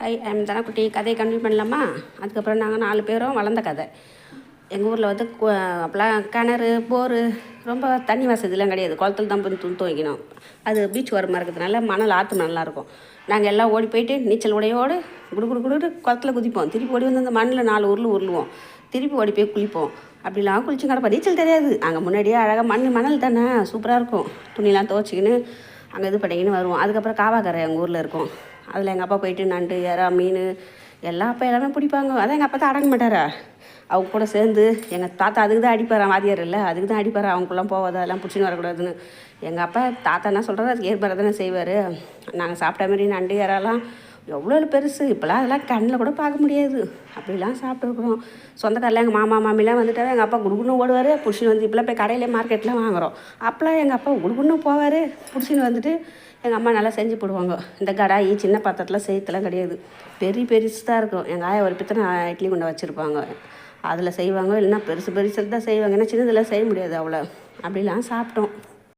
Hi I'm தனக்குட்டி. கதையை continue பண்ணலாமா? அதுக்கப்புறம் நாங்கள் 4 பேரும் வளர்ந்த கதை. எங்கள் ஊரில் வந்து அப்போலாம் கிணறு போரு ரொம்ப தண்ணி வசதிலாம் கிடையாது. குளத்துல தான் போய் துணி துவைக்கணும். அது பீச் ஓரமாக இருக்கிறதுனால மணல் ஆற்று நல்லாயிருக்கும். நாங்கள் எல்லாம் ஓடி போயிட்டு நீச்சல் உடையோடு குடு குளத்துல குதிப்போம். திருப்பி ஓடி வந்து அந்த மண்ணில் 4 உருளுவோம். திருப்பி ஓடி போய் குளிப்போம். அப்படிலாம் குளிச்சு கிடப்போம். நீச்சல் தெரியாது. அங்கே முன்னாடியே அழகாக மணல் தானே சூப்பராக இருக்கும். துணிலாம் துவைச்சிக்கின்னு அங்கே இது பண்ணிக்கின்னு வருவோம். அதுக்கப்புறம் காவாக்கரை எங்கள் ஊரில் இருக்கும். அதில் எங்கள் அப்பா போயிட்டு நண்டு இறா மீன் எல்லாம் அப்போ எல்லாமே பிடிப்பாங்க. அதான் எங்கள் அப்பா தான் அடங்க மாட்டாரா. அவங்க கூட சேர்ந்து எங்கள் தாத்தா அதுக்கு தான் அடிப்பார். வாதியார் இல்லை, அதுக்கு தான் அடிப்பார். அவங்களுக்குலாம் போகாத அதெல்லாம் பிடிச்சின்னு வரக்கூடாதுன்னு. எங்கள் அப்பா தாத்தா என்ன சொல்கிறாரு அதுக்கு ஏற்பாடு தானே செய்வார். நாங்கள் சாப்பிட்ட மாதிரி நண்டு இறாலாம் எவ்வளோ பெருசு. இப்போலாம் அதெல்லாம் கண்ணில் கூட பார்க்க முடியாது. அப்படிலாம் சாப்பிட்டுருக்குறோம். சொந்தக்காரில் எங்கள் மாமா மாமிலாம் வந்துட்டாவே எங்கள் அப்பா குடுகுன்னு ஓடுவார். பிடிச்சின்னு வந்து இப்போலாம் போய் கடையிலே மார்க்கெட்டில் வாங்குகிறோம். அப்போலாம் எங்கள் அப்பா குடுகுன்னு போவார். பிடிச்சின்னு வந்துட்டு எங்கள் அம்மா நல்லா செஞ்சு போடுவாங்க. இந்த கடாயி சின்ன பாத்திரத்தில் செய்யறதுலாம் கிடையாது. பெருசு தான் இருக்கும். எங்கள் ஆயா ஒரு பித்தனை இட்லி குண்டை வச்சுருப்பாங்க. அதில் செய்வாங்க. இல்லைன்னா பெருசு தான் செய்வாங்க. ஏன்னா சின்னதில் செய்ய முடியாது அவ்வளோ. அப்படிலாம் சாப்பிட்டோம்.